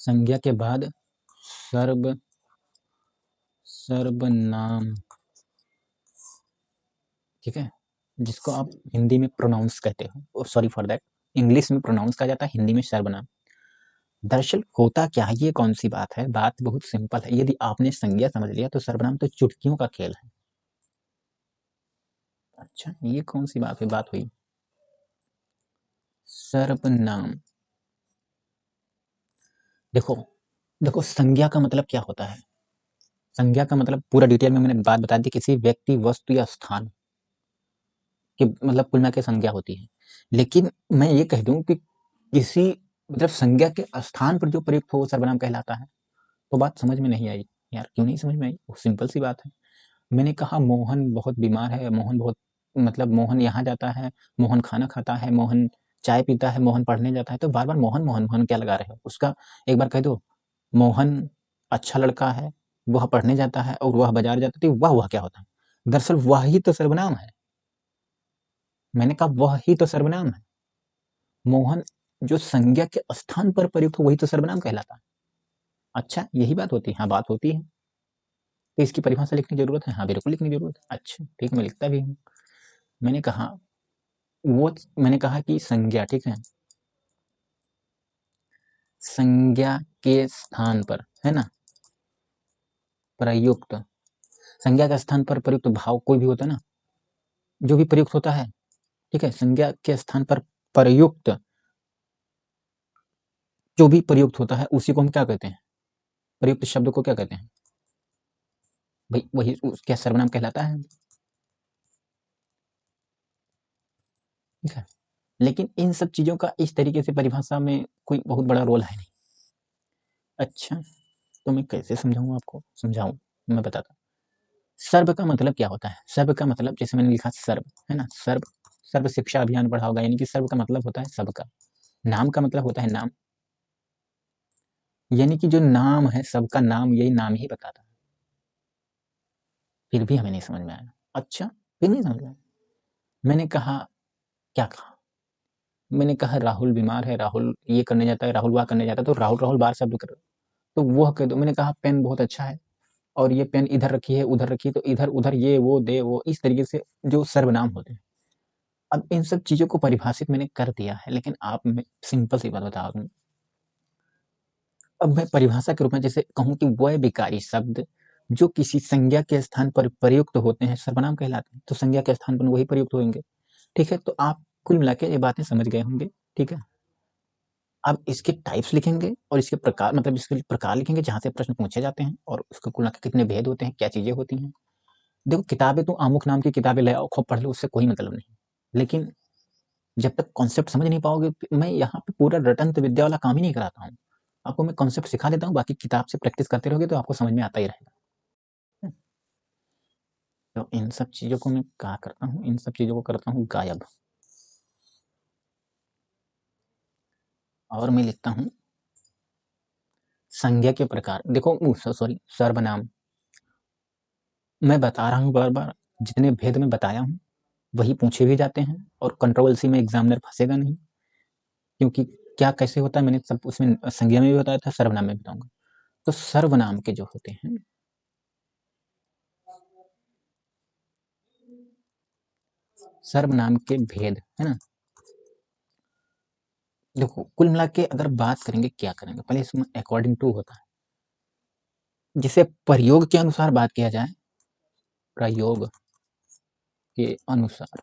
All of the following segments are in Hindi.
संज्ञा के बाद सर्वनाम, ठीक है, जिसको आप हिंदी में प्रोनाउंस कहते हो, सॉरी फॉर दैट, इंग्लिश में प्रोनाउंस कहा जाता है, हिंदी में सर्वनाम। दरअसल होता क्या है, ये कौन सी बात है, बात बहुत सिंपल है। यदि आपने संज्ञा समझ लिया तो सर्वनाम तो चुटकियों का खेल है। अच्छा, ये कौन सी बात हुई। सर्वनाम, देखो संज्ञा का मतलब क्या होता है। संज्ञा का मतलब पूरा डिटेल में मैंने बात बता दी, किसी व्यक्ति, वस्तु या स्थान की मतलब कुल मिला के संज्ञा होती है। लेकिन मैं ये कह दूं कि किसी मतलब संज्ञा के स्थान पर जो प्रयुक्त हो वो सर्वनाम कहलाता है। तो बात समझ में नहीं आई यार, क्यों नहीं समझ में आई, वो सिंपल सी बात है। मैंने कहा मोहन बहुत बीमार है, मोहन बहुत मतलब मोहन यहाँ जाता है, मोहन खाना खाता है, मोहन चाय पीता है, मोहन पढ़ने जाता है, तो बार बार मोहन मोहन मोहन क्या लगा रहे हो। उसका एक बार कह दो मोहन अच्छा लड़का है, वह पढ़ने जाता है और वह बाजार जाता है, तो वह क्या होता है। दरअसल वह ही तो सर्वनाम है। मैंने कहा वह ही तो सर्वनाम है। मोहन जो संज्ञा के स्थान पर प्रयुक्त हो वही तो सर्वनाम कहलाता है। अच्छा, यही बात होती है। हाँ, बात होती है। तो इसकी परिभाषा लिखने की जरूरत है। हाँ, बिल्कुल लिखने की जरूरत है। अच्छा ठीक, मैं लिखता भी हूँ। मैंने कहा कि संज्ञा, ठीक है, संज्ञा के स्थान पर, है ना, प्रयुक्त, संज्ञा के स्थान पर प्रयुक्त भाव कोई भी होता है ना, जो भी प्रयुक्त होता है, ठीक है, संज्ञा के स्थान पर प्रयुक्त जो भी प्रयुक्त होता है उसी को हम क्या कहते हैं, प्रयुक्त शब्द को क्या कहते हैं भाई, वही क्या सर्वनाम कहलाता है। ठीक है, लेकिन इन सब चीजों का इस तरीके से परिभाषा में कोई बहुत बड़ा रोल है नहीं। अच्छा, तो मैं कैसे समझाऊं आपको, मैं बताता हूँ। सर्व का मतलब क्या होता है। सर्व का मतलब जैसे मैंने लिखा सर्व, है ना, सर्व शिक्षा अभियान पढ़ा होगा, यानी कि सर्व का मतलब होता है सबका। नाम का मतलब होता है नाम, यानी कि जो नाम है सबका नाम, यही नाम ही बताता है। फिर भी हमें नहीं समझ में आया। अच्छा, फिर नहीं समझ में आया। मैंने कहा, क्या कहा, मैंने कहा राहुल बीमार है, राहुल ये करने जाता है, राहुल वह करने जाता है, तो राहुल राहुल बार शब्द कर, तो वह कह दो। मैंने कहा पेन बहुत अच्छा है, और ये पेन इधर रखी है, उधर रखी है, तो इधर उधर ये वो दे वो, इस तरीके से जो सर्वनाम होते हैं। अब इन सब चीजों को परिभाषित मैंने कर दिया है, लेकिन आप मैं सिंपल सी बात बता दूं। अब मैं परिभाषा के रूप में जैसे कहूं कि वह विकारी शब्द जो किसी संज्ञा के स्थान पर प्रयुक्त होते हैं सर्वनाम कहलाते हैं, तो संज्ञा के स्थान पर वही प्रयुक्त होंगे। ठीक है, तो आप कुल मिला के ये बातें समझ गए होंगे। ठीक है, अब इसके टाइप्स लिखेंगे और इसके प्रकार, मतलब इसके प्रकार लिखेंगे जहां से प्रश्न पूछे जाते हैं, और उसको कुल मिला के कितने भेद होते हैं, क्या चीजें होती हैं। देखो किताबें तो अमुक नाम की किताबें ले आओ, खूब पढ़ लो, उससे कोई मतलब नहीं। लेकिन जब तक कॉन्सेप्ट समझ नहीं पाओगे, मैं यहाँ पे पूरा रटंत विद्या वाला काम ही नहीं कराता हूँ। आपको मैं कॉन्सेप्ट सिखा देता हूँ, बाकी किताब से प्रैक्टिस करते रहोगे तो आपको समझ में आता ही रहेगा। तो इन सब चीजों को मैं क्या करता हूँ, इन सब चीजों को करता हूँ गायब, और मैं लिखता हूँ संज्ञा के प्रकार। देखो सॉरी, सर्वनाम मैं बता रहा हूँ बार बार, जितने भेद में बताया हूँ वही पूछे भी जाते हैं, और कंट्रोवर्सी में एग्जामिनर फंसेगा नहीं, क्योंकि क्या कैसे होता है मैंने सब उसमें संज्ञा में भी बताया था, सर्वनाम में बताऊंगा। तो सर्वनाम के जो होते हैं, सर्वनाम के भेद, है ना, देखो कुल मिला के अगर बात करेंगे, क्या करेंगे, पहले इसमें अकॉर्डिंग टू होता है, जिसे प्रयोग के अनुसार बात किया जाए, प्रयोग के अनुसार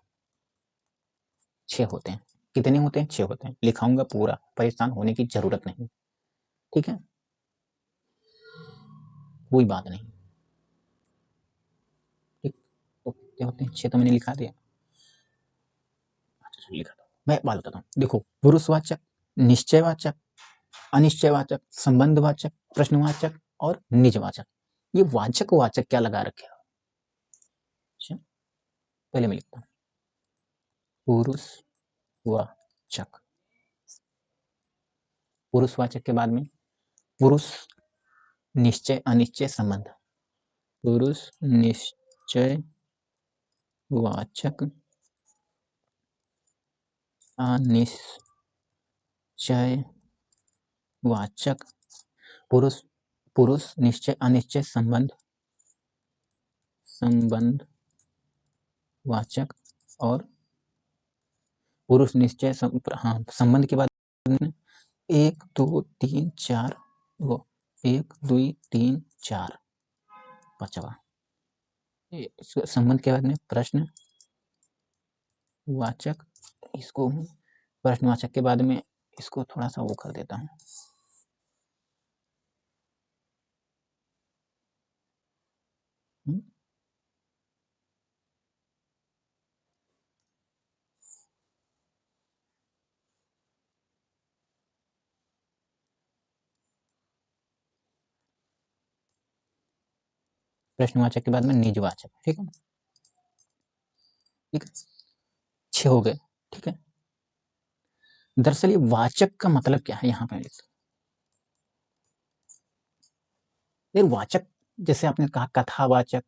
6 होते हैं। कितने होते हैं, 6 होते हैं। लिखाऊंगा पूरा, परेशान होने की जरूरत नहीं। ठीक है, कोई बात नहीं। ठीक, तो कितने होते हैं, 6 तो मैंने लिखा दिया। अच्छा लिखा था, मैं बात बताता हूँ। देखो, पुरुषवाचक, निश्चयवाचक, अनिश्चयवाचक, संबंधवाचक, प्रश्नवाचक और निजवाचक। ये वाचक वाचक क्या लगा रखे हो। अच्छा, पहले मैं लिखता हूँ पुरुषवाचक, पुरुषवाचक के बाद में पुरुष, निश्चय अनिश्चय संबंध, पुरुष निश्चय वाचक, अनिश्चय वाचक, पुरुष निश्चय अनिश्चय संबंध वाचक और पुरुष निश्चय संबंध के बाद 1 2 3 4 वो 1 2 3 4 पांचवा संबंध के बाद में प्रश्न वाचक, इसको प्रश्नवाचक के बाद में इसको थोड़ा सा वो कर देता हूँ। प्रश्नवाचक के बाद में निजवाचक, ठीक है, ठीक है, 6 हो गए, ठीक है। दरअसल ये वाचक का मतलब क्या है यहाँ पे लिखते, वाचक जैसे आपने कहा कथावाचक,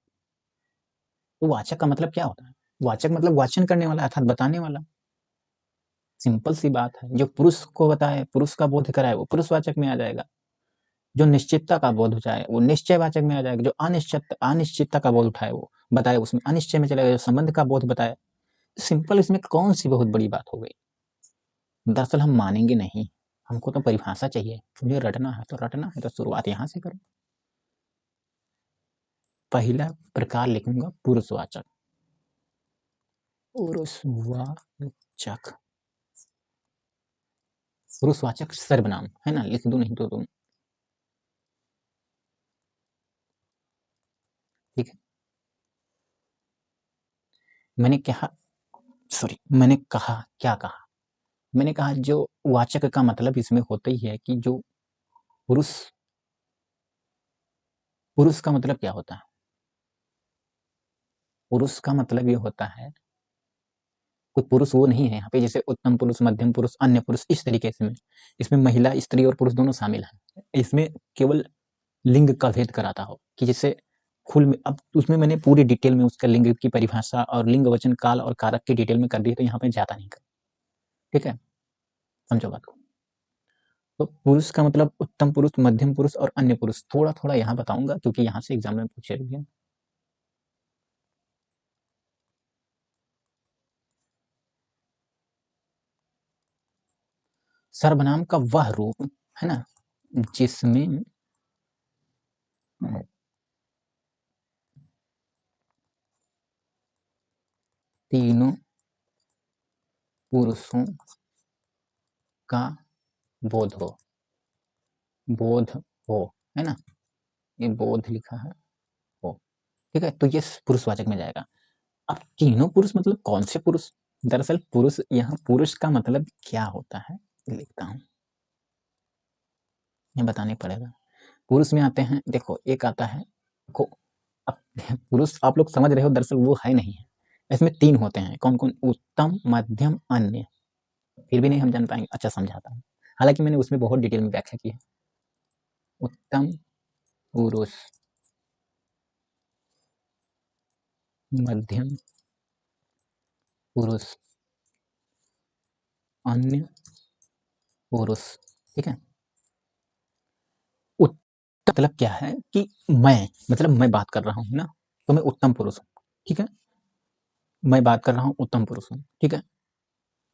तो वाचक का मतलब क्या होता है? वाचक मतलब वाचन करने वाला अर्थात बताने वाला। सिंपल सी बात है, जो पुरुष को बताए, पुरुष का बोध कराए, वो पुरुषवाचक में आ जाएगा। जो निश्चितता का बोध उठाए वो निश्चयवाचक में आ जाएगा। जो अनिश्चितता का बोध उठाए वो बताए उसमें अनिश्चय में चलेगा। जो संबंध का बोध बताए, सिंपल, इसमें कौन सी बहुत बड़ी बात हो गई? दरअसल हम मानेंगे नहीं, हमको तो परिभाषा चाहिए। मुझे रटना है तो शुरुआत यहां से करो। पहला प्रकार लिखूंगा पुरुषवाचक। पुरुषवाचक सर्वनाम है ना, लिख दूं नहीं तो तुम, ठीक है। मैंने कहा क्या कहा? मैंने कहा जो वाचक का मतलब इसमें होता ही है कि जो पुरुष का मतलब क्या होता है? पुरुष का मतलब ये होता है, कोई पुरुष वो नहीं है यहाँ पे जैसे उत्तम पुरुष, मध्यम पुरुष, अन्य पुरुष, इस तरीके से में इसमें महिला, स्त्री और पुरुष दोनों शामिल हैं। इसमें केवल लिंग का भेद कराता हो कि जैसे खुल में, अब उसमें मैंने पूरी डिटेल में उसका लिंग की परिभाषा और लिंग वचन काल और कारक की डिटेल में कर दी, तो यहाँ पे जाता नहीं कर, ठीक है, समझो बात को। तो पुरुष का मतलब उत्तम पुरुष, मध्यम पुरुष और अन्य पुरुष, थोड़ा थोड़ा यहाँ बताऊंगा क्योंकि यहाँ से एग्जाम में पूछे गए। सर्वनाम का वह रूप है ना जिसमें तीनों पुरुषों का बोध हो, है ना, ये बोध लिखा है हो, ठीक है। तो ये पुरुषवाचक में जाएगा। अब तीनों पुरुष मतलब कौन से पुरुष? दरअसल पुरुष, यहाँ पुरुष का मतलब क्या होता है लिखता हूं, ये बताने पड़ेगा। पुरुष में आते हैं, देखो एक आता है को, अब पुरुष आप लोग समझ रहे हो, दरअसल वो है नहीं है, इसमें 3 होते हैं। कौन कौन? उत्तम, मध्यम, अन्य। फिर भी नहीं हम जान पाएंगे, अच्छा समझाता हूँ, हालांकि मैंने उसमें बहुत डिटेल में व्याख्या की है। उत्तम पुरुष, मध्यम पुरुष, अन्य पुरुष, ठीक है। उत्तम मतलब क्या है कि मैं बात कर रहा हूं ना, तो मैं उत्तम पुरुष हूं, ठीक है। मैं बात कर रहा हूं, उत्तम पुरुष हूं, ठीक है।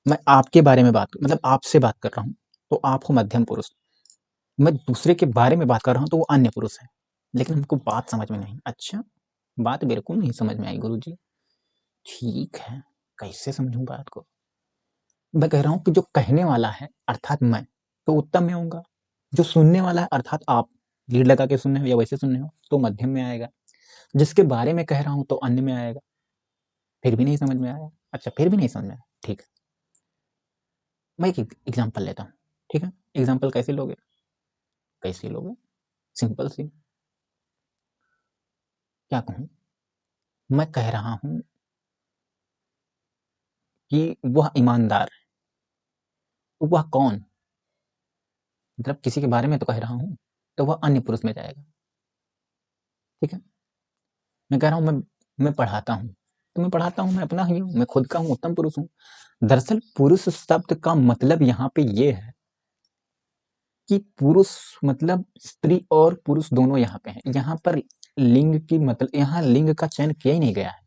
मैं आपके बारे में मतलब आपसे बात कर रहा हूं, तो आप हो मध्यम पुरुष। मैं दूसरे के बारे में बात कर रहा हूं तो वो अन्य पुरुष है। लेकिन हमको बात समझ में नहीं, अच्छा बात बिल्कुल नहीं समझ में आई गुरुजी, ठीक है, कैसे समझूं बात को? मैं कह रहा हूं कि जो कहने वाला है अर्थात मैं, तो उत्तम में होगा। जो सुनने वाला है अर्थात आप लीड लगा के सुनने हो या वैसे सुनने हो तो मध्यम में आएगा। जिसके बारे में कह रहा हूं तो अन्य में आएगा। फिर भी नहीं समझ में आया? अच्छा फिर भी नहीं समझ में आया, ठीक है। मैं एक एग्जाम्पल लेता हूँ, ठीक है। एग्जाम्पल कैसे लोगे? सिंपल सी, क्या कहूं, मैं कह रहा हूं कि वह ईमानदार है, तो वह कौन? मतलब किसी के बारे में तो कह रहा हूं, तो वह अन्य पुरुष में जाएगा, ठीक है। मैं कह रहा हूं मैं पढ़ाता हूं, तो मैं पढ़ाता हूं, मैं अपना ही हूं, मैं खुद का हूं, उत्तम पुरुष हूं। दरअसल पुरुष शब्द का मतलब यहाँ पे ये है कि पुरुष मतलब स्त्री और पुरुष दोनों यहाँ पे हैं। यहाँ पर लिंग की मतलब यहाँ लिंग का चयन किया ही नहीं गया है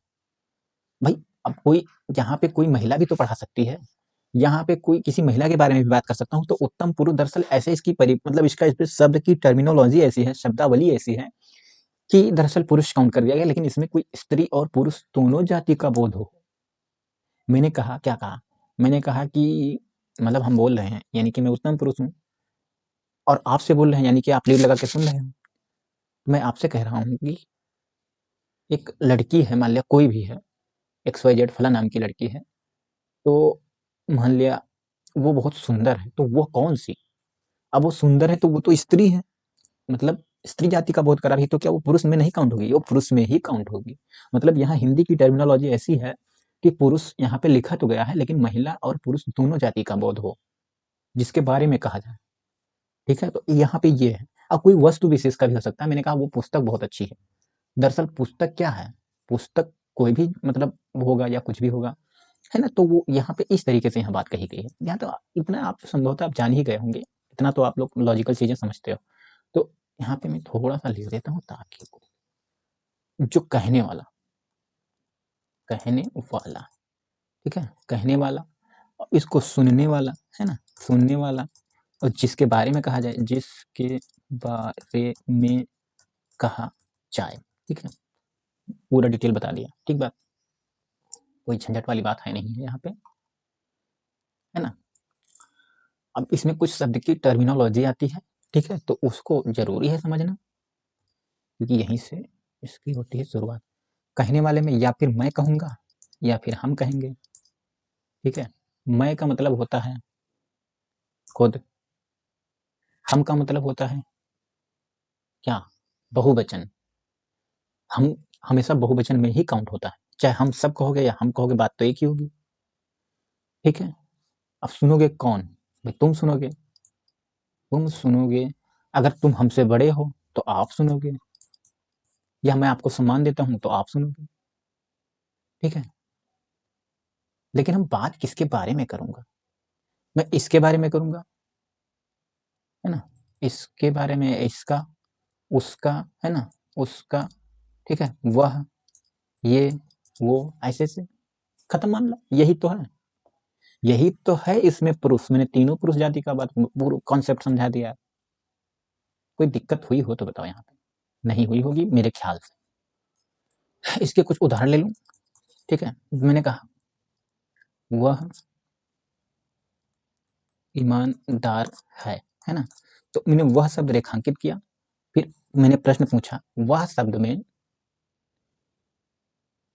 भाई। अब कोई यहाँ पे कोई महिला भी तो पढ़ा सकती है, यहाँ पे कोई किसी महिला के बारे में भी बात कर सकता हूँ। तो उत्तम पुरुष दरअसल ऐसे इसकी मतलब इसका इस शब्द की टर्मिनोलॉजी ऐसी है, शब्दावली ऐसी है कि दरअसल पुरुष काउंट कर दिया गया, लेकिन इसमें कोई स्त्री और पुरुष दोनों जाति का बोध हो। मैंने कहा क्या कहा, मैंने कहा कि मतलब हम बोल रहे हैं यानी कि मैं उत्तम पुरुष हूँ और आपसे बोल रहे हैं यानी कि आप लीड लगा के सुन रहे हो। मैं आपसे कह रहा हूँ कि एक लड़की है, मान लिया कोई भी है, XYZ फला नाम की लड़की है, तो मान लिया वो बहुत सुंदर है, तो वो कौन सी, अब वो सुंदर है तो वो तो स्त्री है, मतलब स्त्री जाति का बोध करा रही, तो क्या वो पुरुष में नहीं काउंट होगी? वो पुरुष में ही काउंट होगी। मतलब यहाँ हिंदी की टर्मिनोलॉजी ऐसी है कि पुरुष यहाँ पे लिखा तो गया है, लेकिन महिला और पुरुष दोनों जाति का बोध हो जिसके बारे में कहा जाए। ठीक है, तो यहाँ पे ये है। अब कोई वस्तु विशेष का भी हो सकता है। मैंने कहा वो पुस्तक बहुत अच्छी है। दरअसल पुस्तक क्या है, पुस्तक कोई भी मतलब होगा या कुछ भी होगा, है ना। तो वो यहाँ पे इस तरीके से यहाँ बात कही गई है। यहाँ तो इतना आप संभवतः आप जान ही गए होंगे, इतना तो आप लोग लॉजिकल चीजें समझते हो। तो यहाँ पे मैं थोड़ा सा लिख देता हूँ ताकि जो कहने वाला, कहने वाला, ठीक है, कहने वाला, और इसको सुनने वाला, है ना, सुनने वाला, और जिसके बारे में कहा जाए, जिसके बारे में कहा जाए, ठीक है, पूरा डिटेल बता दिया। ठीक बात, कोई झंझट वाली बात है नहीं है यहाँ पे, है ना। अब इसमें कुछ शब्द की टर्मिनोलॉजी आती है, ठीक है, तो उसको जरूरी है समझना, क्योंकि यहीं से इसकी होती है शुरुआत। कहने वाले में या फिर मैं कहूंगा या फिर हम कहेंगे, ठीक है। मैं का मतलब होता है खुद, हम का मतलब होता है क्या, बहुवचन। हम हमेशा बहुवचन में ही काउंट होता है, चाहे हम सब कहोगे या हम कहोगे, बात तो एक ही होगी, ठीक है। अब सुनोगे कौन, भाई तुम सुनोगे, तुम सुनोगे। अगर तुम हमसे बड़े हो तो आप सुनोगे, या मैं आपको सम्मान देता हूं तो आप सुनोगे, ठीक है। लेकिन हम बात किसके बारे में करूंगा, मैं इसके बारे में करूंगा, है ना, इसके बारे में, इसका, उसका, है ना, उसका, ठीक है, वह, ये, वो, ऐसे से खत्म मामला। यही तो है, यही तो है इसमें पुरुष। मैंने तीनों पुरुष जाति का बात पूरा कॉन्सेप्ट समझा दिया। कोई दिक्कत हुई हो तो बताओ, यहाँ पे नहीं हुई होगी मेरे ख्याल से। इसके कुछ उदाहरण ले लूं, ठीक है। मैंने कहा वह ईमानदार है ना, तो मैंने वह शब्द रेखांकित किया, फिर मैंने प्रश्न पूछा वह शब्द में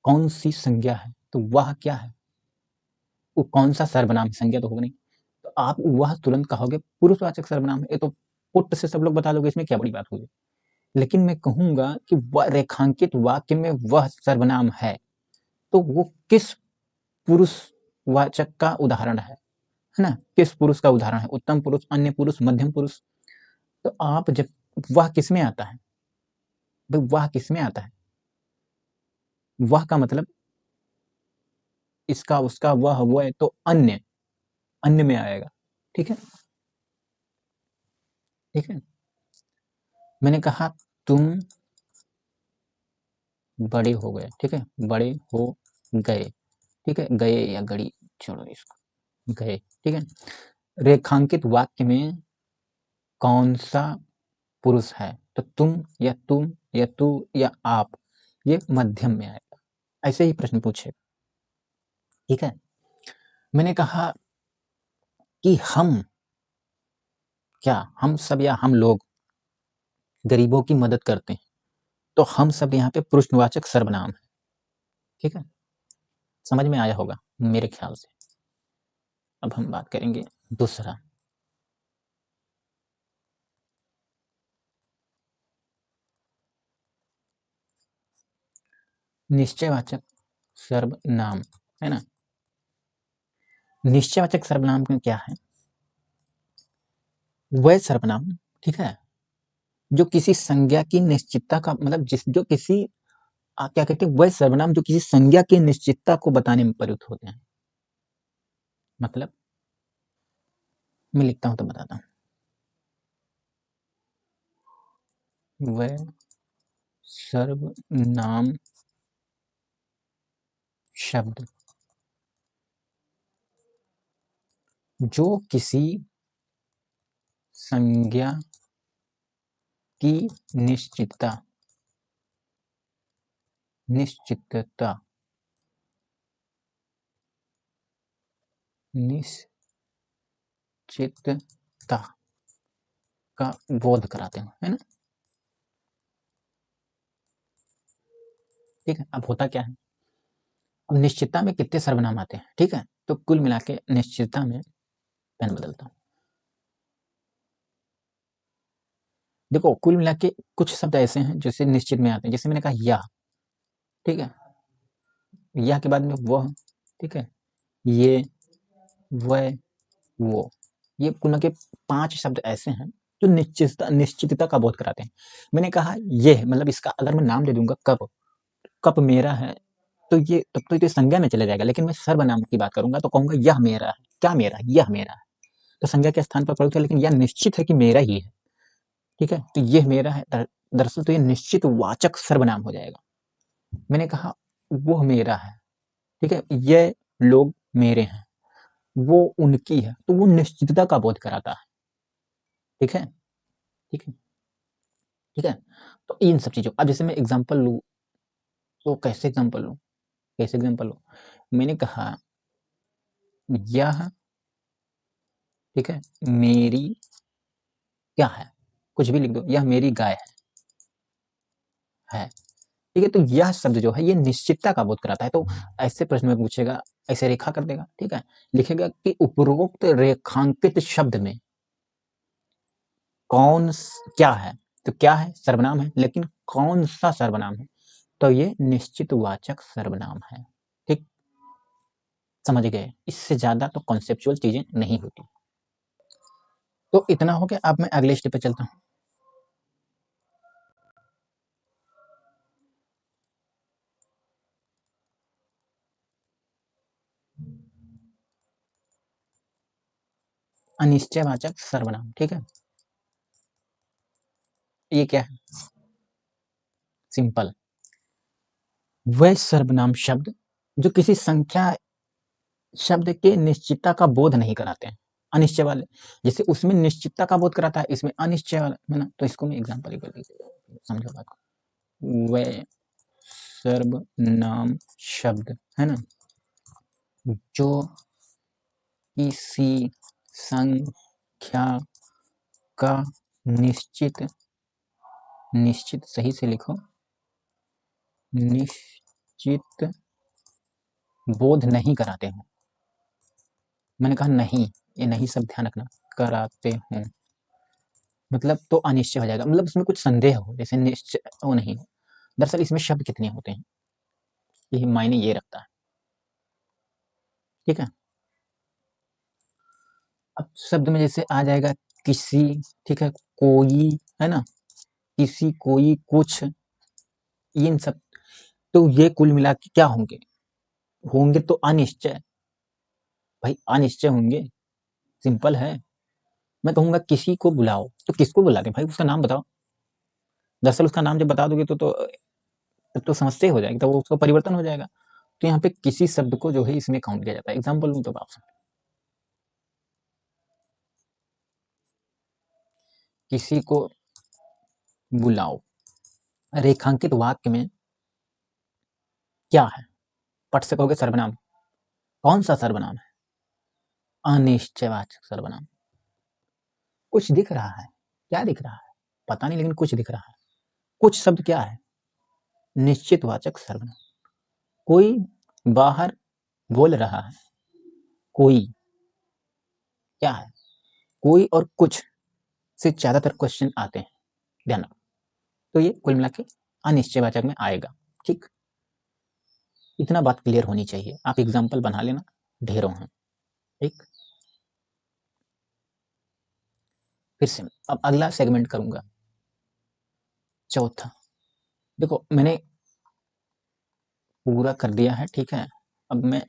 कौन सी संज्ञा है, तो वह क्या है, वो कौन सा सर्वनाम, संज्ञा तो होगा नहीं, तो आप वह तुरंत कहोगे पुरुषवाचक सर्वनाम है। ये तो पुट से सब लोग बता दोगे, इसमें क्या बड़ी बात हुई। लेकिन मैं कहूंगा कि रेखांकित वाक्य में वह सर्वनाम है, तो वो किस पुरुषवाचक का उदाहरण है ना, किस पुरुष का उदाहरण है, उत्तम पुरुष, अन्य पुरुष, मध्यम पुरुष। तो आप जब वह किस में आता है, भाई वह किस में आता है, वह का मतलब इसका, उसका, वह है, तो अन्य, अन्य में आएगा, ठीक है, ठीक है। मैंने कहा तुम बड़े हो गए, ठीक है, बड़े हो गए, ठीक है, गए या गड़ी, छोड़ो इसको, गए, ठीक है। रेखांकित वाक्य में कौन सा पुरुष है, तो तुम या तू या आप, ये मध्यम में आएगा। ऐसे ही प्रश्न पूछे, ठीक है। मैंने कहा कि हम, क्या हम सब या हम लोग गरीबों की मदद करते हैं, तो हम सब यहाँ पे पुरुषवाचक सर्वनाम है, ठीक है। समझ में आया होगा मेरे ख्याल से। अब हम बात करेंगे दूसरा, निश्चयवाचक सर्वनाम, है ना। निश्चयवाचक सर्वनाम में क्या है, वह सर्वनाम, ठीक है, जो किसी संज्ञा की निश्चितता का मतलब जिस जो किसी क्या कहते हैं, वह सर्वनाम जो किसी संज्ञा की निश्चितता को बताने में प्रयुक्त होते हैं। मतलब मैं लिखता हूं तो बताता हूं, वह सर्वनाम शब्द जो किसी संज्ञा की निश्चितता निश्चितता का बोध कराते हैं, है ना। ठीक है, अब होता क्या है, अब निश्चितता में कितने सर्वनाम आते हैं, ठीक है, तो कुल मिला के निश्चितता में, पेन बदलता हूं, देखो कुल मिला के कुछ शब्द ऐसे हैं जैसे निश्चित में आते हैं, जैसे मैंने कहा या, ठीक है, या के बाद में वह, ठीक है, ये, वह, वो, ये कुल मिला के 5 शब्द ऐसे हैं जो निश्चितता का बोध कराते हैं। मैंने कहा ये मतलब इसका अगर मैं नाम दे दूंगा कप, कप मेरा है, तो ये तब तो ये संज्ञा में चला जाएगा, लेकिन मैं सर्वनाम की बात करूंगा तो कहूंगा यह मेरा है, क्या मेरा, यह मेरा है, तो संज्ञा के स्थान पर प्रयुक्त है, लेकिन यह निश्चित है कि मेरा ही है, ठीक है, तो यह मेरा है, दरअसल तो ये निश्चित वाचक सर्वनाम हो जाएगा। मैंने कहा वो मेरा है, ठीक है, ये लोग मेरे हैं, वो उनकी है, तो वो निश्चितता का बोध कराता है, ठीक है, ठीक है, ठीक है, तो इन सब चीजों, अब जैसे मैं एग्जांपल लूं, तो कैसे एग्जांपल लूं, कैसे एग्जांपल लूं, मैंने कहा यह, ठीक है, मेरी क्या है, कुछ भी लिख दो, यह मेरी गाय है, ठीक है, तो यह शब्द जो है ये निश्चितता का बोध कराता है। तो ऐसे प्रश्न में पूछेगा, ऐसे रेखा कर देगा, ठीक है, लिखेगा कि उपरोक्त रेखांकित शब्द में क्या है, तो क्या है, सर्वनाम है, लेकिन कौन सा सर्वनाम है, तो ये निश्चित वाचक सर्वनाम है, ठीक, समझ गए, इससे ज्यादा तो कॉन्सेप्चुअल चीजें नहीं होती। तो इतना हो गया, अब मैं अगले स्टेप पे चलता हूं। अनिश्चयवाचक सर्वनाम, ठीक है, ये क्या है, सिंपल, वह सर्वनाम शब्द जो किसी संख्या शब्द के निश्चितता का बोध नहीं कराते हैं, अनिश्चय वाले, जैसे उसमें निश्चितता का बोध कराता है, इसमें अनिश्चय वाला है ना, तो इसको मैं एग्जांपल ही कर दीजिए, समझो बात को, वह सर्वनाम शब्द है ना जो किसी संख्या का निश्चित निश्चित सही से लिखो, निश्चित बोध नहीं कराते हो, मैंने कहा नहीं, ये नहीं सब ध्यान रखना, कराते हो मतलब तो अनिश्चय हो जाएगा, मतलब उसमें कुछ संदेह हो, जैसे निश्चय वो नहीं हो, दरअसल इसमें शब्द कितने होते हैं ये मायने ये रखता है, ठीक है, अब शब्द में जैसे आ जाएगा किसी, ठीक है, कोई, है ना, किसी, कोई, कुछ, इन सब, तो ये कुल मिला के क्या होंगे, होंगे तो अनिश्चय, भाई अनिश्चय होंगे, सिंपल है। मैं कहूंगा किसी को बुलाओ, तो किसको बुलाते भाई, उसका नाम बताओ, दरअसल उसका नाम जब बता दोगे तो समस्या हो जाएगी, तो वो उसका परिवर्तन हो जाएगा, तो यहाँ पे किसी शब्द को जो है इसमें काउंट किया जाता है, एग्जाम्पल लूँ तो आप समझो, किसी को बुलाओ, रेखांकित वाक्य में क्या है, पट से कहोगे सर्वनाम, कौन सा सर्वनाम है, अनिश्चयवाचक सर्वनाम, कुछ दिख रहा है, क्या दिख रहा है, पता नहीं, लेकिन कुछ दिख रहा है, कुछ शब्द क्या है, निश्चितवाचक सर्वनाम, कोई बाहर बोल रहा है, कोई क्या है, कोई और कुछ से ज्यादातर क्वेश्चन आते हैं, ध्यान रखो, तो ये कुल मिला के अनिश्चयवाचक में आएगा, ठीक, इतना बात क्लियर होनी चाहिए, आप एग्जाम्पल बना लेना, ढेरों हैं, ठीक, फिर से अब अगला सेगमेंट करूंगा, चौथा, देखो मैंने पूरा कर दिया है, ठीक है, अब मैं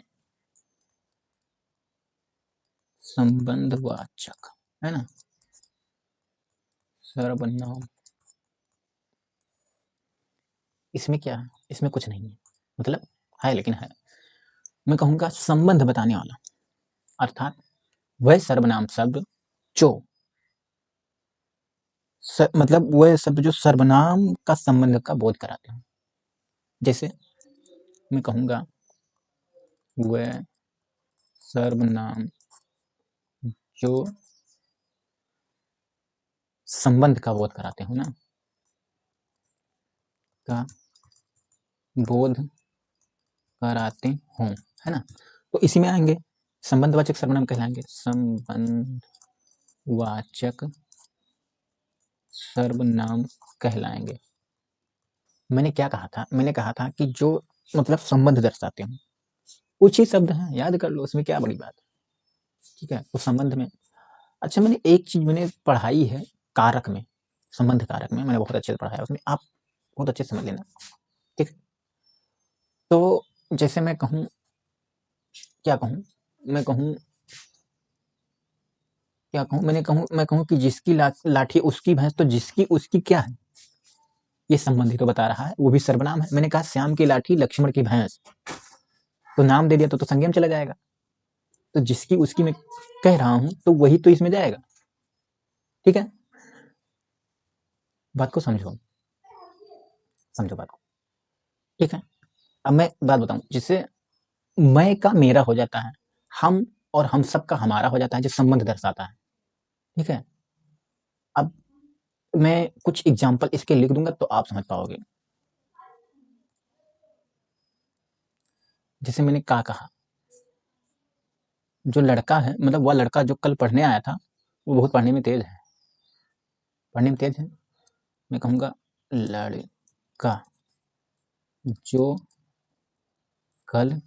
संबंधवाचक, है ना, सर्वनाम इसमें क्या है? इसमें कुछ नहीं है, मतलब है लेकिन है। मैं कहूँगा संबंध बताने वाला, अर्थात वह सर्वनाम शब्द जो मतलब वह शब्द जो सर्वनाम का संबंध का बोध कराते हो। जैसे मैं कहूँगा वह सर्वनाम जो संबंध का बोध कराते हो ना, का बोध कराते हो, है ना, तो इसी में आएंगे, संबंधवाचक सर्वनाम कहलाएंगे, संबंधवाचक सर्वनाम कहलाएंगे। मैंने क्या कहा था? मैंने कहा था कि जो मतलब संबंध दर्शाते हो, कुछ ही शब्द हैं, याद कर लो, उसमें क्या बड़ी बात है, ठीक है, उस संबंध में। अच्छा, मैंने एक चीज मैंने पढ़ाई है कारक में, संबंध कारक में मैंने बहुत अच्छे से पढ़ाया, उसमें आप बहुत अच्छे से समझ लेना, ठीक। तो जैसे मैं कहूँ, क्या कहूँ, मैं कहूँ क्या कहूँ, मैं कहूँ कि जिसकी लाठी उसकी भैंस, तो जिसकी उसकी क्या है, ये संबंध ही तो बता रहा है, वो भी सर्वनाम है। मैंने कहा श्याम की लाठी लक्ष्मण की भैंस, तो नाम दे दिया तो संज्ञा में चला जाएगा, तो जिसकी उसकी मैं कह रहा हूं तो वही तो इसमें जाएगा, ठीक है। बात को समझो, समझो बात को, ठीक है। अब मैं बात बताऊं, जिससे मैं का मेरा हो जाता है, हम और हम सब का हमारा हो जाता है, जो संबंध दर्शाता है, ठीक है। अब मैं कुछ एग्जाम्पल इसके लिख दूंगा तो आप समझ पाओगे। जैसे मैंने कहा, जो लड़का है, मतलब वह लड़का जो कल पढ़ने आया था, वो बहुत पढ़ने में तेज है, पढ़ने में तेज है। मैं कहूँगा लड़का जो कल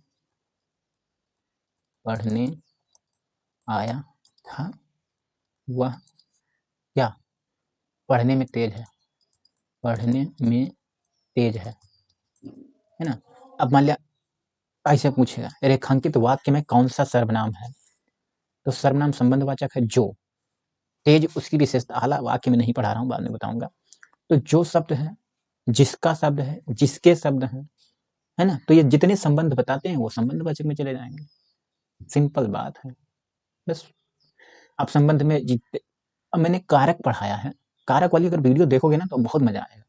पढ़ने आया था, वह क्या पढ़ने में तेज है, पढ़ने में तेज है ना। अब मान लिया ऐसे पूछेगा, रेखांकित वाक्य में कौन सा सर्वनाम है, तो सर्वनाम संबंधवाचक है जो, तेज उसकी विशेषता, हालांकि वाक्य में नहीं पढ़ा रहा हूँ, बाद में बताऊंगा। तो जो शब्द है, जिसका शब्द है, जिसके शब्द है ना, तो ये जितने संबंध बताते हैं वो संबंधवाचक में चले जाएंगे, सिंपल बात है बस। आप संबंध में जीतते। अब मैंने कारक पढ़ाया है, कारक वाली अगर वीडियो देखोगे ना तो बहुत मजा आएगा,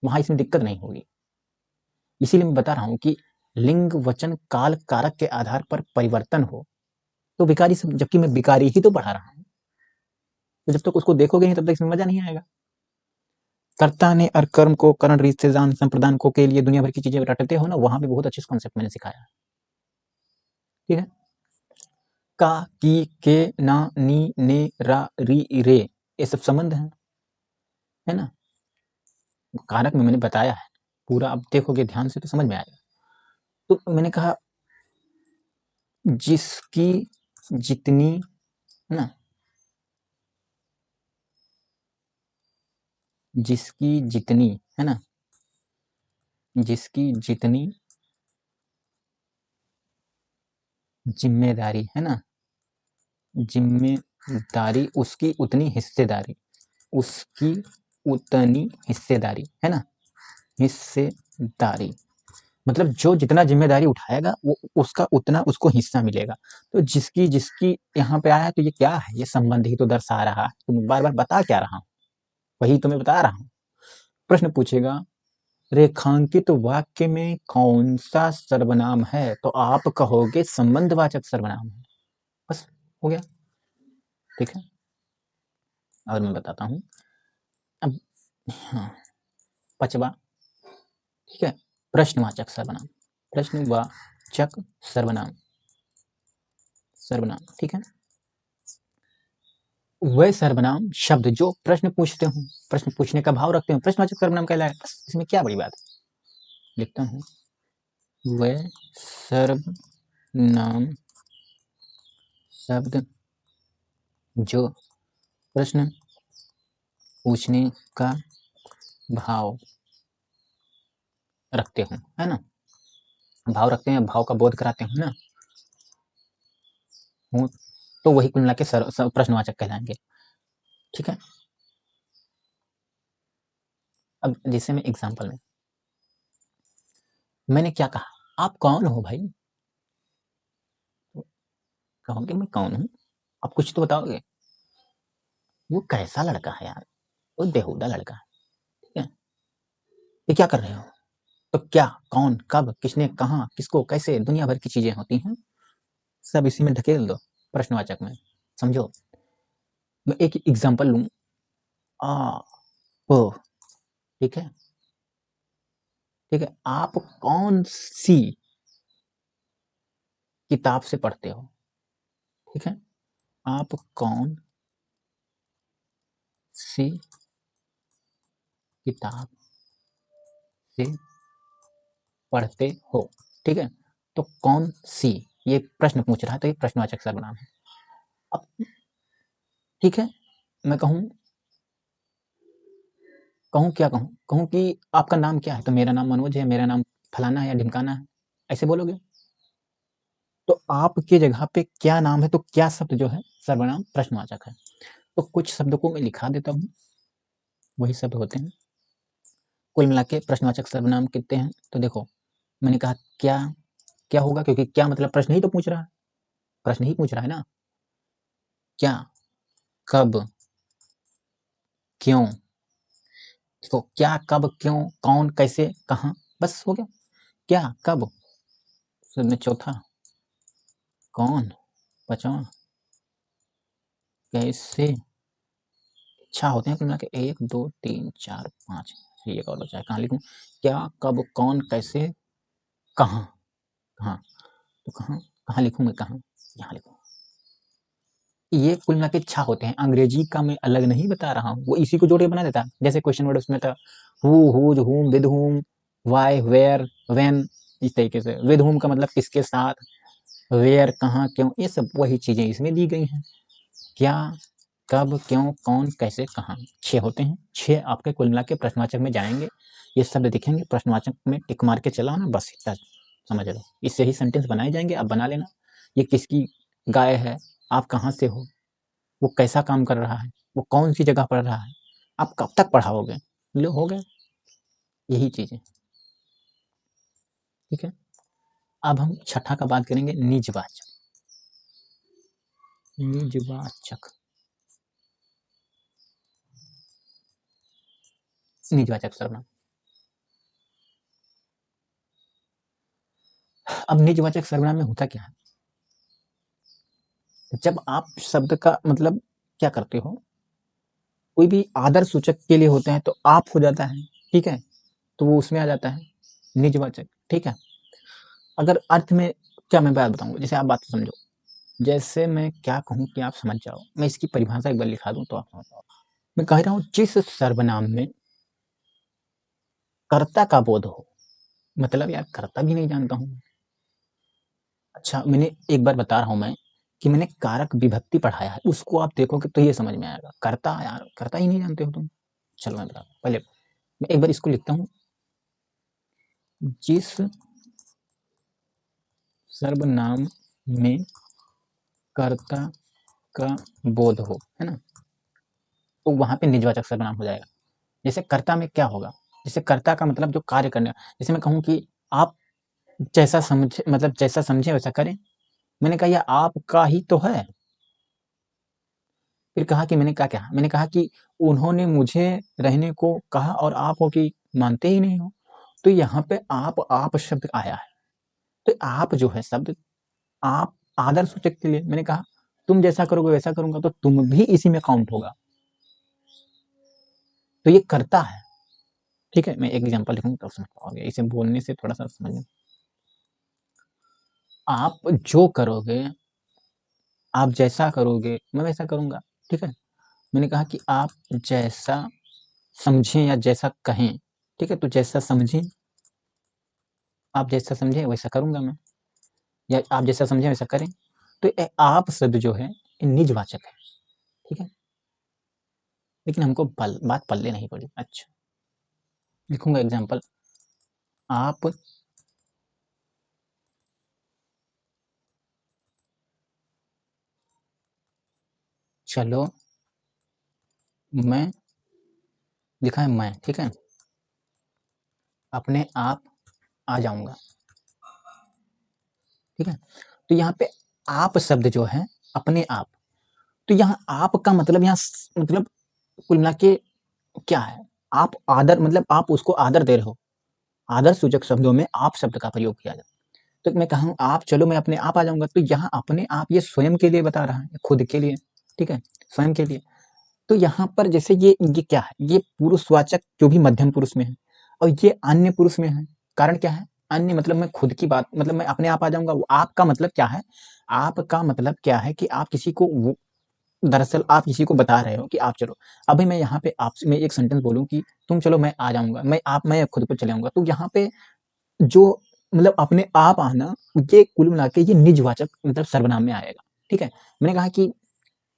वहां इसमें दिक्कत नहीं होगी। इसीलिए मैं बता रहा हूं कि लिंग वचन काल कारक के आधार पर परिवर्तन हो तो विकारी सब, जबकि मैं विकारी ही तो पढ़ा रहा हूं, तो जब तक उसको देखोगे नहीं तब तक इसमें मजा नहीं आएगा। कर्ता ने और कर्म को, करण रीत से दान संप्रदान को के लिए दुनिया भर की चीजें रटते हो ना, वहां पे बहुत अच्छे कॉन्सेप्ट मैंने सिखाया, ठीक है। का, की, के, ना, नी, ने, रा, री, रे, ये सब संबंध है ना। कारक में मैंने बताया है पूरा, अब देखोगे ध्यान से तो समझ में आएगा। तो मैंने कहा जिसकी जितनी, है ना, जिसकी जितनी, है ना, जिसकी जितनी जिम्मेदारी, है ना, जिम्मेदारी, उसकी उतनी हिस्सेदारी, उसकी उतनी हिस्सेदारी, है ना, हिस्सेदारी, मतलब जो जितना जिम्मेदारी उठाएगा वो उसका उतना उसको हिस्सा मिलेगा। तो जिसकी जिसकी यहाँ पे आया है, तो ये क्या है, ये संबंध ही तो दर्शा रहा है। तुम बार बार बता क्या रहा हूँ, वही तो मैं बता रहा हूँ। प्रश्न पूछेगा रेखांकित वाक्य में कौन सा सर्वनाम है, तो आप कहोगे संबंधवाचक सर्वनाम है, बस हो गया, ठीक है। और मैं बताता हूँ अब, हाँ, पांचवा, ठीक है, प्रश्नवाचक सर्वनाम, प्रश्नवाचक सर्वनाम, सर्वनाम, ठीक है। वह सर्वनाम शब्द जो प्रश्न पूछते हो, प्रश्न पूछने का भाव रखते हो, प्रश्नवाचक सर्वनाम कहलाएगा, बस इसमें क्या बड़ी बात है। लिखता हूँ, वह सर्वनाम शब्द जो प्रश्न पूछने का भाव रखते हो, है ना, भाव रखते हैं, भाव का बोध कराते हो ना, हो तो वही कुल मिला के प्रश्नवाचक कहलाएंगे, ठीक है। अब जैसे मैं एग्जाम्पल में मैंने क्या कहा, आप कौन हो भाई? कहोगे मैं कौन हूँ, आप कुछ तो बताओगे। वो कैसा लड़का है यार, वो बेहुदा लड़का है, ठीक है। ये क्या कर रहे हो? तो क्या, कौन, कब, किसने, कहाँ, किसको, कैसे, दुनिया भर की चीजें होती हैं, सब इसी में ढकेल दो प्रश्नवाचक में। समझो, मैं एक एग्जांपल लूं, आ ओ, ठीक है, ठीक है। आप कौन सी किताब से पढ़ते हो, ठीक है, आप कौन सी किताब से पढ़ते हो, ठीक है। तो कौन सी, ये प्रश्न पूछ रहा है, तो ये प्रश्नवाचक सर्वनाम है। अब ठीक है, मैं कहूँ, कहूँ क्या कहूँ, कहूँ कि आपका नाम क्या है, तो मेरा नाम मनोज है, मेरा नाम फलाना है या ढिमकाना है, ऐसे बोलोगे। तो आपके जगह पे क्या नाम है, तो क्या शब्द जो है सर्वनाम प्रश्नवाचक है। तो कुछ शब्दों को मैं लिखा देता हूँ, वही शब्द होते हैं। कुल मिला के प्रश्नवाचक सर्वनाम कितने हैं, तो देखो, मैंने कहा क्या, क्या होगा, क्योंकि क्या मतलब प्रश्न ही तो पूछ रहा है, प्रश्न ही पूछ रहा है ना। क्या, कब, क्यों, तो क्या, कब, क्यों, कौन, कैसे, कहाँ, बस हो गया। क्या, कब, फिर में चौथा, कौन, पांचवा, कैसे, अच्छा होते हैं कुल मिला के 1 2 3 4 5, ये एक और बचा है, कहाँ लिखूं, क्या, कब, कौन, कैसे, कहाँ, कहाँ, तो कहाँ, कहाँ लिखूं मैं, कहाँ, यहाँ लिखूं। ये कुल मिला के छा होते हैं, अंग्रेजी का मैं अलग नहीं बता रहा हूँ, वो इसी को जोड़ के बना देता है। जैसे क्वेश्चन वर्ड उसमें था who, whose, whom, with whom, why, where, when, इस तरीके से। विद हुम का मतलब किसके साथ, वेयर कहाँ, क्यों, ये सब वही चीजें इसमें दी गई हैं। क्या, कब, क्यों, कौन, कैसे, कहाँ, 6 होते हैं। 6 आपके कुल मिला के प्रश्नवाचक में जाएंगे, ये शब्द दिखेंगे प्रश्नवाचक में, टिक मार के चलाओ ना, बस इतना समझ लो, इससे ही सेंटेंस बनाए जाएंगे, आप बना लेना। ये किसकी गाय है, आप कहाँ से हो, वो कैसा काम कर रहा है, वो कौन सी जगह पढ़ रहा है, आप कब तक पढ़ाओगे, लो हो गए, यही चीजें, ठीक है। अब हम छठा का बात करेंगे, निजवाचक। निजवाचक, निजवाचक सर्वनाम। अब निजवाचक सर्वनाम में होता क्या है, जब आप शब्द का मतलब क्या करते हो, कोई भी आदर सूचक के लिए होते हैं तो आप हो जाता है, ठीक है, तो वो उसमें आ जाता है निजवाचक, ठीक है। अगर अर्थ में क्या, मैं बात बताऊंगा, जैसे आप बात समझो, जैसे मैं क्या कहूँ कि आप समझ जाओ, मैं इसकी परिभाषा एक बार लिखा दूं तो आप समझ जाओ। मैं कह रहा हूँ जिस सर्वनाम में कर्ता का बोध हो, मतलब यार कर्ता भी नहीं जानता हूँ। अच्छा, मैंने एक बार बता रहा हूँ मैं, कि मैंने कारक विभक्ति पढ़ाया है, उसको आप देखोगे तो ये समझ में आएगा। कर्ता, यार कर्ता ही नहीं जानते हो तुम। चलो मैं बता, पहले मैं एक बार इसको लिखता हूँ, जिस सर्वनाम में कर्ता का बोध हो, है ना, तो वहां पे निजवाचक सर्वनाम हो जाएगा। जैसे कर्ता में क्या होगा, जैसे कर्ता का मतलब जो कार्य करने, जैसे मैं कहूँ कि आप जैसा समझे, मतलब जैसा समझे वैसा करें, मैंने कहा यह आपका ही तो है। फिर कहा कि मैंने क्या, मैंने कहा कि उन्होंने मुझे रहने को कहा और आप हो कि मानते ही नहीं हो, तो यहाँ पे आप शब्द आया है। तो आप जो है शब्द, आप आदर सूचक के लिए, मैंने कहा तुम जैसा करोगे वैसा करूंगा, तो तुम भी इसी में काउंट होगा, तो ये करता है, ठीक है। मैं एक एग्जांपल लिखूंगा तब समझ पाओगे, इसे बोलने से थोड़ा सा समझ, आप जो करोगे, आप जैसा करोगे मैं वैसा करूंगा, ठीक है। मैंने कहा कि आप जैसा समझें या जैसा कहें, ठीक है, तो जैसा समझें, आप जैसा समझें वैसा करूंगा मैं, या आप जैसा समझें वैसा करें। तो आप शब्द जो है निजवाचक है, ठीक है, लेकिन हमको बात पल्ले नहीं पड़ी। अच्छा, लिखूंगा एग्जाम्पल, आप चलो, मैं, लिखा है मैं, ठीक है, अपने आप आ जाऊंगा, ठीक है। तो यहाँ पे आप शब्द जो है अपने आप, तो यहाँ आप का मतलब यहाँ मतलब कुल मिला के क्या है, आप आदर मतलब आप उसको आदर दे रहे हो, आदर सूचक शब्दों में आप शब्द का प्रयोग किया जाता है। तो मैं कहूँ आप चलो मैं अपने आप आ जाऊंगा, तो यहाँ अपने आप ये स्वयं के लिए बता रहा है, खुद के लिए, ठीक है, स्वयं के लिए। तो यहाँ पर जैसे ये क्या है, ये पुरुषवाचक जो भी मध्यम पुरुष में है और ये अन्य पुरुष में है। कारण क्या है, अन्य मतलब मैं खुद की बात, मतलब मैं अपने आप आ जाऊंगा। आपका मतलब क्या है, आपका मतलब क्या है कि आप किसी को दरअसल आप किसी को बता रहे हो कि आप चलो। अभी मैं यहाँ पे आपसे मैं एक सेंटेंस बोलूं कि तुम चलो मैं आ जाऊंगा, मैं खुद को चले आऊंगा, तो यहाँ पे जो मतलब अपने आप आना, ये कुल मिला के ये निजवाचक मतलब सर्वनाम में आएगा, ठीक है। मैंने कहा कि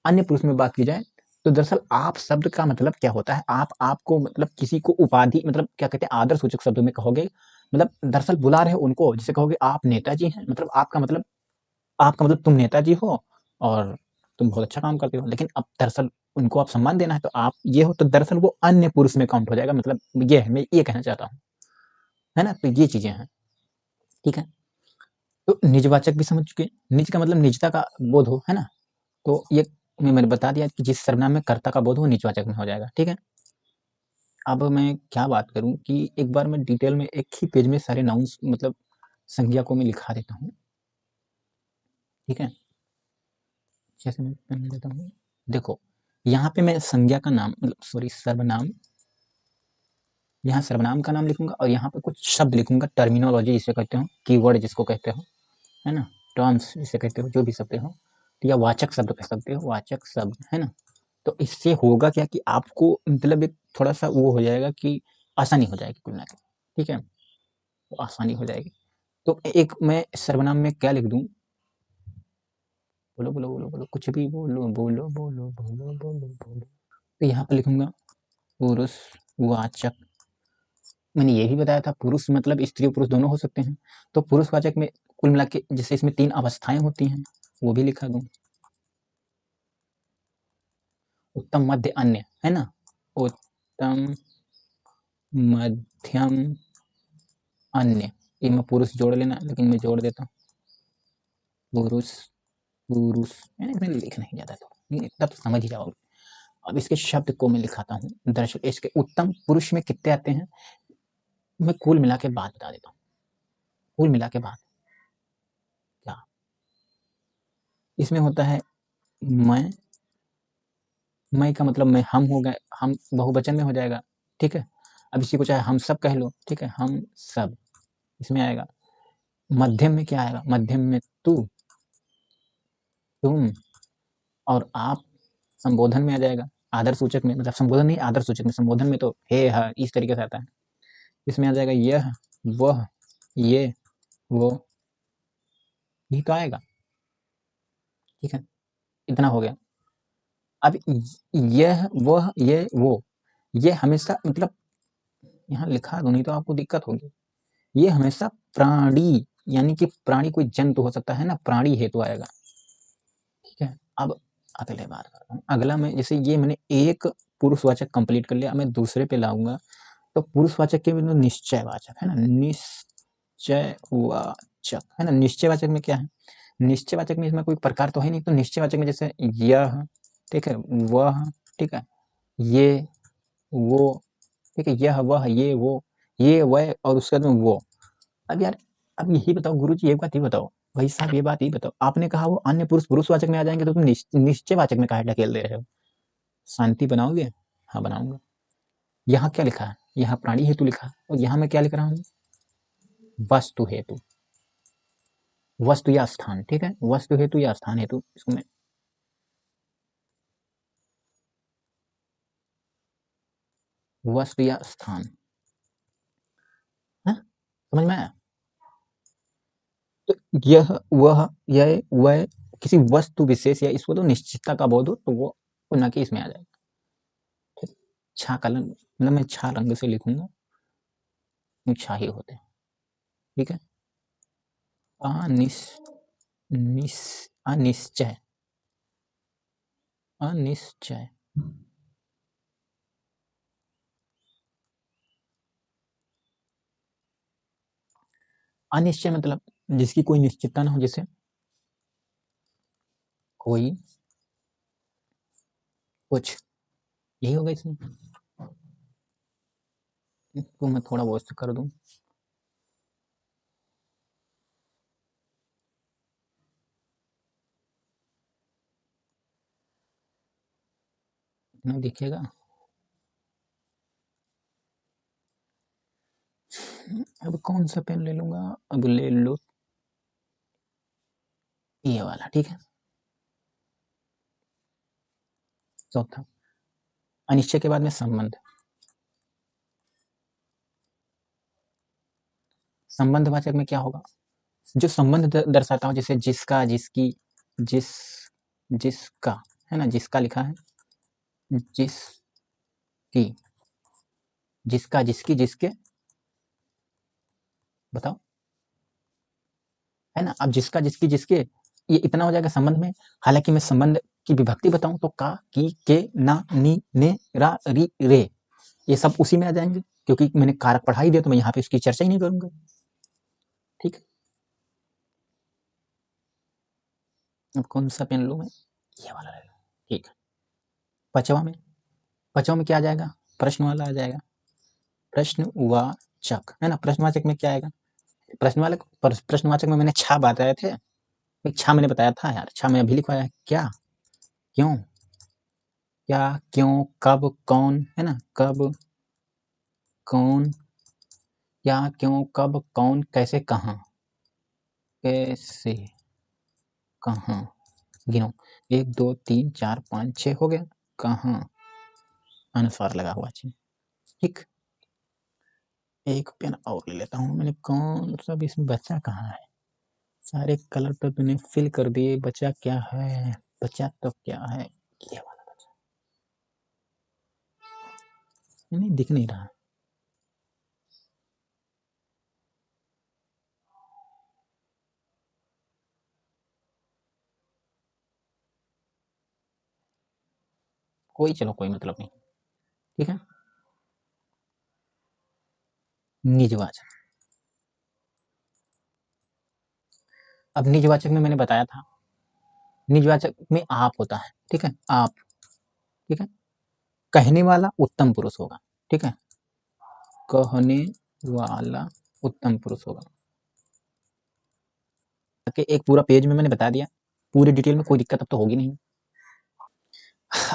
अन्य पुरुष में बात की जाए तो दरअसल आप शब्द का मतलब क्या होता है, आप आपको मतलब किसी को उपाधि मतलब क्या कहते हैं आदर सूचक शब्दों में कहोगे, मतलब दरअसल बुला रहे हो उनको, जैसे कहोगे आप नेताजी हैं, मतलब आपका मतलब तुम नेताजी हो और तुम बहुत अच्छा काम करते हो, लेकिन अब दरअसल उनको आप सम्मान देना है तो आप ये हो, तो दरअसल वो अन्य पुरुष में काउंट हो जाएगा, मतलब ये है, मैं ये कहना चाहता हूँ, है ना। तो ये चीजें हैं, ठीक है। तो निजवाचक भी समझ चुके, निज का मतलब निजता का बोध हो, है ना। तो ये मैंने बता दिया कि जिस सर्वनाम में कर्ता का बोध हो निजवाचक में हो जाएगा, ठीक है। अब मैं क्या बात करूं कि एक बार मैं डिटेल में एक ही पेज में सारे नाउन्स मतलब संज्ञा को मैं लिखा देता हूँ, ठीक है। जैसे मैं पेन लेता हूँ, देखो यहाँ पे मैं संज्ञा का नाम मतलब सॉरी सर्वनाम, यहाँ सर्वनाम का नाम लिखूंगा और यहाँ पे कुछ शब्द लिखूंगा, टर्मिनोलॉजी जिसे कहते हो, कीवर्ड जिसको कहते हो, है ना, टर्म्स जिसे कहते हो, जो भी शब्द हो, तो या वाचक शब्द कह सकते हो, वाचक शब्द, है ना। तो इससे होगा क्या कि आपको मतलब एक थोड़ा सा वो हो जाएगा कि आसानी हो जाएगी कुल मिला के, ठीक है, तो आसानी हो जाएगी। तो एक मैं सर्वनाम में क्या लिख दूं, बोलो बोलो बोलो बोलो कुछ भी बोलो बोलो बोलो बोलो बोलो बोलो, तो यहाँ पर लिखूंगा पुरुषवाचक। मैंने ये भी बताया था पुरुष मतलब स्त्री और पुरुष दोनों हो सकते हैं, तो पुरुषवाचक में कुल मिला के जैसे इसमें 3 अवस्थाएं होती हैं वो भी लिखा दूं, उत्तम मध्य अन्य, है ना, उत्तम मध्यम अन्य, ये मैं पुरुष जोड़ लेना, लेकिन मैं जोड़ देता हूँ पुरुष, पुरुष मैंने लिख नहीं जाता तो तब तो समझ ही जाओगे। अब इसके शब्द को मैं लिखाता हूँ, दरअसल इसके उत्तम पुरुष में कितने आते हैं, मैं कुल मिला के बात बता देता हूँ, कुल मिला के बात क्या इसमें होता है, मैं का मतलब मैं हम हो गए, हम बहुवचन में हो जाएगा, ठीक है। अब इसी को चाहे हम सब कह लो, ठीक है, हम सब इसमें आएगा। मध्यम में क्या आएगा, मध्यम में तू, तुम और आप संबोधन में आ जाएगा, आदर सूचक में मतलब संबोधन नहीं आदर सूचक में, संबोधन में तो हे हा इस तरीके से आता है, इसमें आ जाएगा यह वह ये वो भी तो आएगा, ठीक है। इतना हो गया। अब यह वह ये वो, ये हमेशा मतलब यहाँ लिखा दो नहीं तो आपको दिक्कत होगी, ये हमेशा प्राणी यानी कि प्राणी कोई जंतु हो सकता है ना, प्राणी हेतु आएगा, ठीक है। अब अगले बात करता हूँ, अगला मैं जैसे ये मैंने एक पुरुषवाचक कंप्लीट कर लिया, मैं दूसरे पे लाऊंगा। तो पुरुषवाचक के बिंदु निश्चयवाचक, है ना, निश्चयवाचक, है ना। निश्चयवाचक में क्या है, निश्चयवाचक में इसमें कोई प्रकार तो है नहीं, तो निश्चयवाचक में जैसे यह, ठीक है, वह, ठीक है, ये वो, ठीक है, यह वह ये वो ये वह और उसके बाद में वो। अब यार अब यही बताओ गुरु जी, एक बात ही बताओ भाई साहब, ये बात ही बताओ, आपने कहा वो अन्य पुरुष पुरुषवाचक में आ जाएंगे तो तुम निश्चयवाचक में काहे ढकेल दे रहे हो, शांति बनाओगे। हाँ बनाऊंगा। यहाँ क्या लिखा है, यहाँ प्राणी हेतु लिखा है और यहाँ मैं क्या लिख रहा हूँ, वस्तु हेतु, वस्तु या स्थान, ठीक है, वस्तु हेतु या स्थान हेतु, इसको मैं वस्तु या स्थान, है समझ में आया। तो यह वह यह वह किसी वस्तु विशेष या इसको तो निश्चितता का बोध हो तो वो ना कि इसमें आ जाएगा, ठीक। छा कलम मतलब मैं छा रंग से लिखूंगा, छा ही होते हैं, ठीक है। अनिश निश अनिश्चय, अनिश्चय, अनिश्चय मतलब जिसकी कोई निश्चितता ना हो, जिसे कोई कुछ, यही होगा इसमें। इसको मैं थोड़ा बहुत कर दूं, इतना दिखेगा। अब कौन सा पेन ले लूंगा, अब ले लो ये वाला, ठीक है। चौथा, अनिश्चय के बाद में संबंध। संबंधवाचक में क्या होगा, जो संबंध दर्शाता हो, जैसे जिसका, जिसकी, जिस, जिसका, है ना, जिसका लिखा है, जिसकी, जिसका, जिसकी, जिसके, बताओ, है ना। अब जिसका, जिसकी, जिसके, ये इतना हो जाएगा संबंध में। हालांकि मैं संबंध की विभक्ति बताऊं तो का, की, के, ना, नी, ने, रा, री, रे, ये सब उसी में आ जाएंगे, क्योंकि मैंने कारक पढ़ा ही दिया, तो मैं यहाँ पे इसकी चर्चा ही नहीं करूंगा, ठीक है। अब कौन सा पेन लूं मैं, ये वाला ले लूं, ठीक है। पांचवा में क्या आ जाएगा, प्रश्न वाला आ जाएगा, प्रश्नवाचक, है ना। प्रश्नवाचक में क्या आएगा, प्रश्नवाचक में मैंने छा बताए थे, छा मैंने बताया था यार, छा मैं अभी लिखवाया, क्या, क्यों, क्या, क्यों, कब, कौन, है ना, कब, कौन, क्या, क्यों, कब, कौन, कैसे, कहाँ, कैसे, कहाँ, गिनो, 1 2 3 4 5 6 हो गया, कहाँ, अनुस्वार लगा हुआ चाहिए, ठीक। एक पेन और ले लेता हूँ, मैंने कौन सा भी इसमें बचा कहाँ है, सारे कलर तो मैंने फिल कर दिए, बचा क्या है, बचा तो क्या है, ये वाला बचा, नहीं दिख नहीं रहा, कोई, चलो कोई मतलब नहीं, ठीक है। निजवाचक, अब निजवाचक में मैंने बताया था, निजवाचक में आप होता है, ठीक है, आप, ठीक है। कहने वाला उत्तम पुरुष होगा, ठीक है, कहने वाला उत्तम पुरुष होगा, कि एक पूरा पेज में मैंने बता दिया, पूरी डिटेल में कोई दिक्कत अब तो होगी नहीं।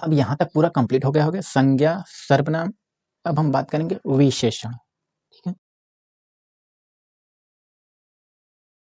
अब यहाँ तक पूरा कंप्लीट हो गया, संज्ञा, सर्वनाम। अब हम बात करेंगे विशेषण,